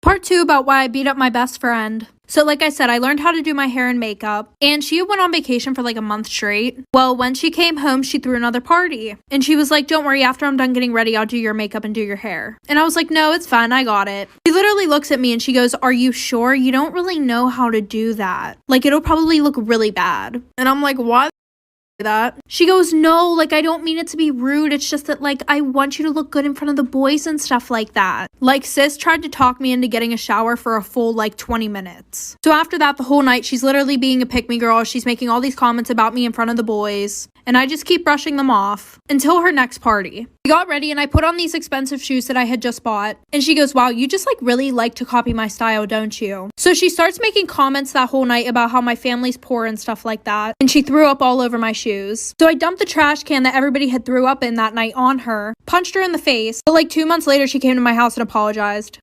Part 2 about why I beat up my best friend. So like I said, I learned how to do my hair and makeup, and she went on vacation for like a month straight. Well, when she came home, she threw another party, and she was like, don't worry, after I'm done getting ready, I'll do your makeup and do your hair. And I was like, no, it's fine, I got it. She literally looks at me and she goes, are you sure? You don't really know how to do that. Like, it'll probably look really bad. And I'm like, what? That she goes, no, like, I don't mean it to be rude, it's just that, like, I want you to look good in front of the boys and stuff like that. Like, sis tried to talk me into getting a shower for a full like 20 minutes. So after that, the whole night she's literally being a pick me girl. She's making all these comments about me in front of the boys, and I just keep brushing them off until her next party. We got ready and I put on these expensive shoes that I had just bought, and she goes, wow, you just like really like to copy my style, don't you? So she starts making comments that whole night about how my family's poor and stuff like that, and she threw up all over my shoes. So I dumped the trash can that everybody had threw up in that night on her, punched her in the face, but like 2 months later she came to my house and apologized.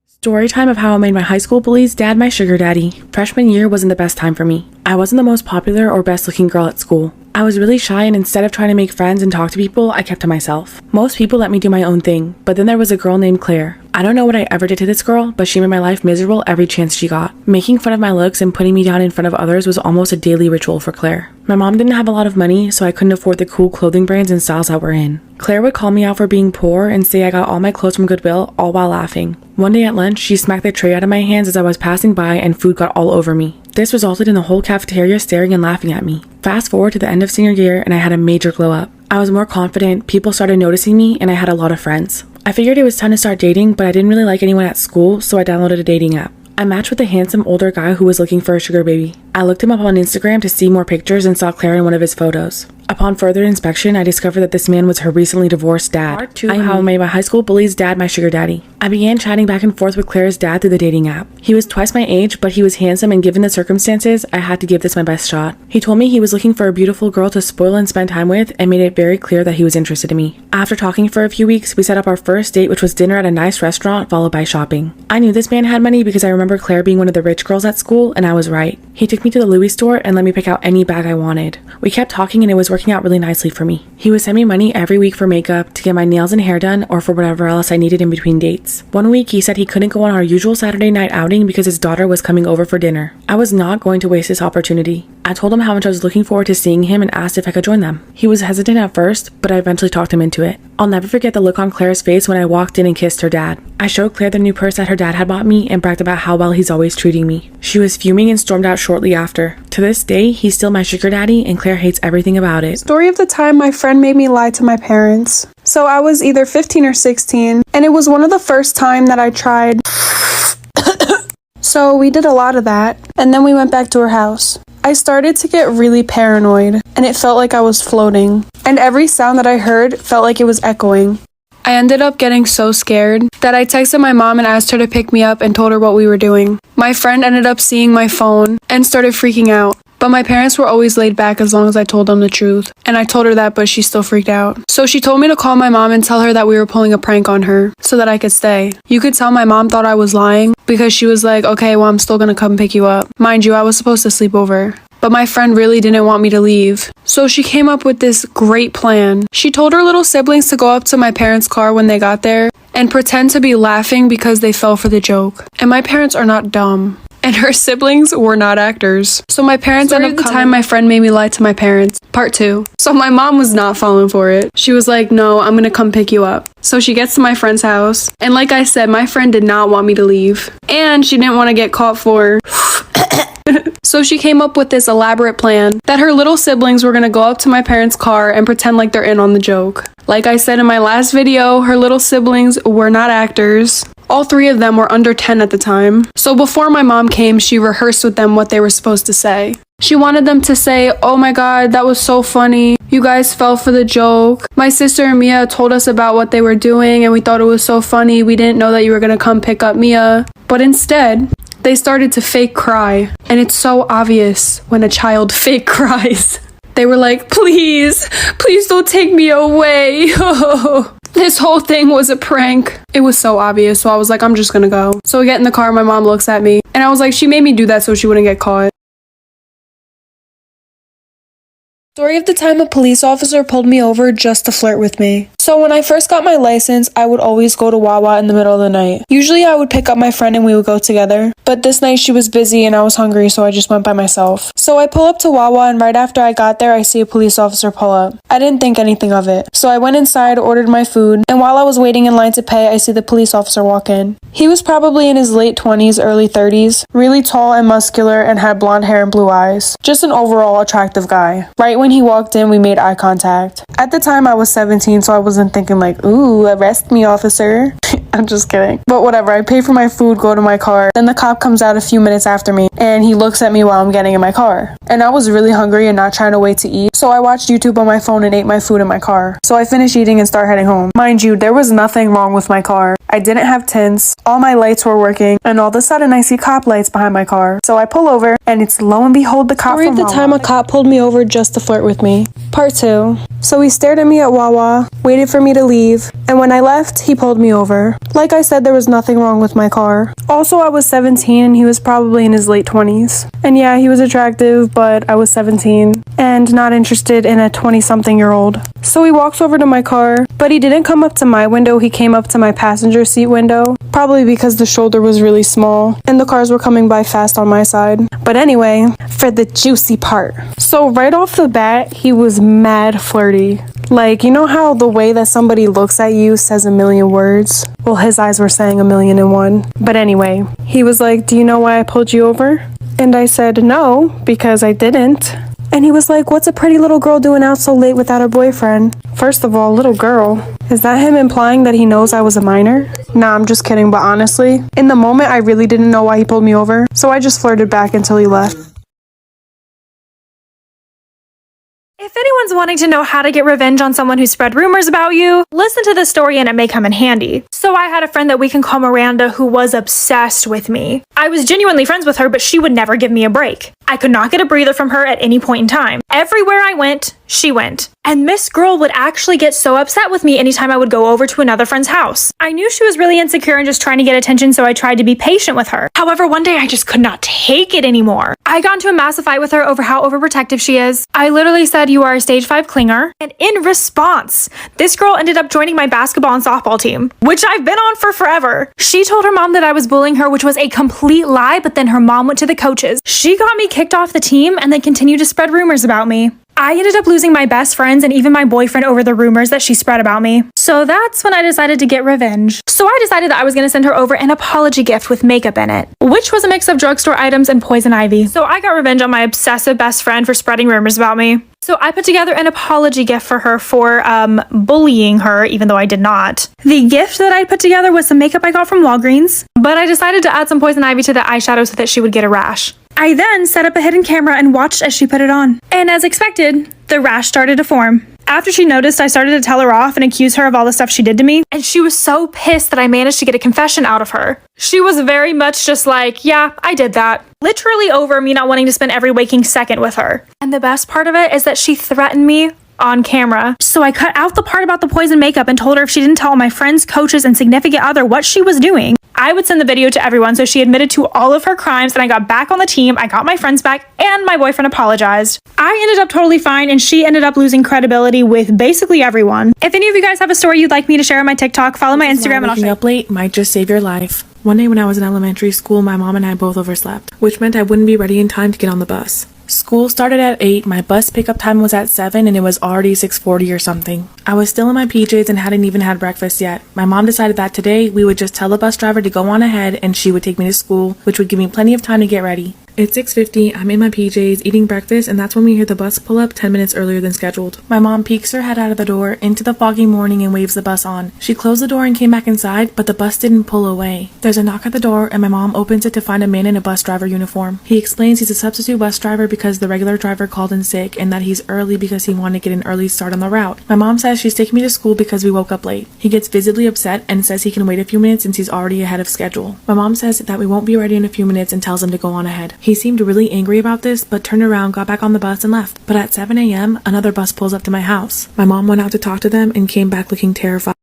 Story time of how I made my high school bully's dad my sugar daddy. Freshman year wasn't the best time for me. I wasn't the most popular or best looking girl at school. I was really shy, and instead of trying to make friends and talk to people, I kept to myself. Most people let me do my own thing, but then there was a girl named Claire. I don't know what I ever did to this girl, but she made my life miserable every chance she got. Making fun of my looks and putting me down in front of others was almost a daily ritual for Claire. My mom didn't have a lot of money, so I couldn't afford the cool clothing brands and styles that were in. Claire would call me out for being poor and say I got all my clothes from Goodwill, all while laughing. One day at lunch, she smacked the tray out of my hands as I was passing by, and food got all over me. This resulted in the whole cafeteria staring and laughing at me. Fast forward to the end of senior year, and I had a major glow up. I was more confident, people started noticing me, and I had a lot of friends. I figured it was time to start dating, but I didn't really like anyone at school, so I downloaded a dating app. I matched with a handsome older guy who was looking for a sugar baby. I looked him up on Instagram to see more pictures and saw Claire in one of his photos. Upon further inspection, I discovered that this man was her recently divorced dad. Part 2, how I made my high school bully's dad my sugar daddy. I began chatting back and forth with Claire's dad through the dating app. He was twice my age, but he was handsome, and given the circumstances, I had to give this my best shot. He told me he was looking for a beautiful girl to spoil and spend time with, and made it very clear that he was interested in me. After talking for a few weeks, we set up our first date, which was dinner at a nice restaurant, followed by shopping. I knew this man had money because I remember Claire being one of the rich girls at school, and I was right. He took me to the Louis store and let me pick out any bag I wanted. We kept talking, and it was working out really nicely for me. He would send me money every week for makeup, to get my nails and hair done, or for whatever else I needed in between dates. One week he said he couldn't go on our usual Saturday night outing because his daughter was coming over for dinner. I was not going to waste this opportunity. I told him how much I was looking forward to seeing him and asked if I could join them. He was hesitant at first, but I eventually talked him into it. I'll never forget the look on Claire's face when I walked in and kissed her dad. I showed Claire the new purse that her dad had bought me and bragged about how well he's always treating me. She was fuming and stormed out shortly after. To this day, he's still my sugar daddy, and Claire hates everything about it. Story of the time my friend made me lie to my parents. So I was either 15 or 16, and it was one of the first time that I tried. So we did a lot of that, and then we went back to her house. I started to get really paranoid, and it felt like I was floating, and every sound that I heard felt like it was echoing. I ended up getting so scared that I texted my mom and asked her to pick me up and told her what we were doing. My friend ended up seeing my phone and started freaking out. But my parents were always laid back as long as I told them the truth. And I told her that, but she still freaked out. So she told me to call my mom and tell her that we were pulling a prank on her so that I could stay. You could tell my mom thought I was lying because she was like, okay, well, I'm still gonna come pick you up. Mind you, I was supposed to sleep over. But my friend really didn't want me to leave. So she came up with this great plan. She told her little siblings to go up to my parents' car when they got there and pretend to be laughing because they fell for the joke. And my parents are not dumb. And her siblings were not actors. So my parents ended up the time my friend made me lie to my parents. Part 2. So my mom was not falling for it. She was like, no, I'm gonna come pick you up. So she gets to my friend's house. And like I said, my friend did not want me to leave. And she didn't want to get caught for... So she came up with this elaborate plan that her little siblings were gonna go up to my parents' car and pretend like they're in on the joke. Like I said in my last video, her little siblings were not actors. All 3 of them were under 10 at the time. So before my mom came, she rehearsed with them what they were supposed to say. She wanted them to say, oh my god, that was so funny. You guys fell for the joke. My sister and Mia told us about what they were doing and we thought it was so funny. We didn't know that you were gonna come pick up Mia. But instead, they started to fake cry. And it's so obvious when a child fake cries. They were like, please don't take me away. This whole thing was a prank. It was so obvious, so I was like, I'm just gonna go. So we get in the car, my mom looks at me, and I was like, she made me do that so she wouldn't get caught. Story of the time a police officer pulled me over just to flirt with me. So So when I first got my license, I would always go to Wawa in the middle of the night. Usually I would pick up my friend and we would go together. But this night she was busy and I was hungry, so I just went by myself. So I pull up to Wawa, and right after I got there, I see a police officer pull up. I didn't think anything of it. So I went inside, ordered my food, and while I was waiting in line to pay, I see the police officer walk in. He was probably in his late 20s, early 30s, really tall and muscular, and had blonde hair and blue eyes. Just an overall attractive guy. Right when he walked in, we made eye contact. At the time I was 17, so I wasn't thinking like, ooh, arrest me, officer. I'm just kidding. But whatever, I pay for my food, go to my car. Then the cop comes out a few minutes after me, and he looks at me while I'm getting in my car. And I was really hungry and not trying to wait to eat, so I watched YouTube on my phone and ate my food in my car. So I finished eating and start heading home. Mind you, there was nothing wrong with my car. I didn't have tints, all my lights were working, and all of a sudden I see cop lights behind my car. So I pull over, and it's lo and behold the cop from Wawa. The time a cop pulled me over just to flirt with me. Part 2. So he stared at me at Wawa, waited for me to leave, and when I left, he pulled me over. Like I said, there was nothing wrong with my car. Also, I was 17 and he was probably in his late 20s. And yeah, he was attractive, but I was 17 and not interested in a 20-something-year-old. So he walks over to my car, but he didn't come up to my window, he came up to my passenger seat window, probably because the shoulder was really small and the cars were coming by fast on my side. But anyway, for the juicy part. So right off the bat, he was mad flirty. Like, you know how the way that somebody looks at you says a million words? Well, his eyes were saying 1,000,001. But anyway, he was like, do you know why I pulled you over? And I said, no, because I didn't. And he was like, what's a pretty little girl doing out so late without her boyfriend? First of all, little girl. Is that him implying that he knows I was a minor? Nah, I'm just kidding, but honestly, in the moment, I really didn't know why he pulled me over, so I just flirted back until he left. If anyone's wanting to know how to get revenge on someone who spread rumors about you, listen to this story and it may come in handy. So I had a friend that we can call Miranda who was obsessed with me. I was genuinely friends with her, but she would never give me a break. I could not get a breather from her at any point in time. Everywhere I went, she went. And this girl would actually get so upset with me anytime I would go over to another friend's house. I knew she was really insecure and just trying to get attention, so I tried to be patient with her. However, one day I just could not take it anymore. I got into a massive fight with her over how overprotective she is. I literally said, you are a stage 5 clinger. And in response, this girl ended up joining my basketball and softball team, which I've been on for forever. She told her mom that I was bullying her, which was a complete lie, but then her mom went to the coaches. She got me kicked off the team and then continued to spread rumors about me. I ended up losing my best friends and even my boyfriend over the rumors that she spread about me. So that's when I decided to get revenge. So I decided that I was going to send her over an apology gift with makeup in it, which was a mix of drugstore items and poison ivy. So I got revenge on my obsessive best friend for spreading rumors about me. So I put together an apology gift for her for bullying her, even though I did not. The gift that I put together was some makeup I got from Walgreens, but I decided to add some poison ivy to the eyeshadow so that she would get a rash. I then set up a hidden camera and watched as she put it on. And as expected, the rash started to form. After she noticed, I started to tell her off and accuse her of all the stuff she did to me. And she was so pissed that I managed to get a confession out of her. She was very much just like, yeah, I did that. Literally over me not wanting to spend every waking second with her. And the best part of it is that she threatened me on camera. So I cut out the part about the poison makeup and told her if she didn't tell my friends, coaches, and significant other what she was doing, I would send the video to everyone. So she admitted to all of her crimes and I got back on the team. I got my friends back and my boyfriend apologized. I ended up totally fine and she ended up losing credibility with basically everyone. If any of you guys have a story you'd like me to share on my TikTok, follow my Instagram and I'll share. Waking up late might just save your life. One day when I was in elementary school, my mom and I both overslept, which meant I wouldn't be ready in time to get on the bus. School started at 8, my bus pickup time was at 7, and it was already 6:40 or something. I was still in my PJs and hadn't even had breakfast yet. My mom decided that today we would just tell the bus driver to go on ahead and she would take me to school, which would give me plenty of time to get ready. It's 6:50, I'm in my PJs eating breakfast, and that's when we hear the bus pull up 10 minutes earlier than scheduled. My mom peeks her head out of the door into the foggy morning and waves the bus on. She closed the door and came back inside, but the bus didn't pull away. There's a knock at the door and my mom opens it to find a man in a bus driver uniform. He explains he's a substitute bus driver because the regular driver called in sick and that he's early because he wanted to get an early start on the route. My mom says she's taking me to school because we woke up late. He gets visibly upset and says he can wait a few minutes since he's already ahead of schedule. My mom says that we won't be ready in a few minutes and tells him to go on ahead. He seemed really angry about this, but turned around, got back on the bus and left. But at 7 a.m., another bus pulls up to my house. My mom went out to talk to them and came back looking terrified.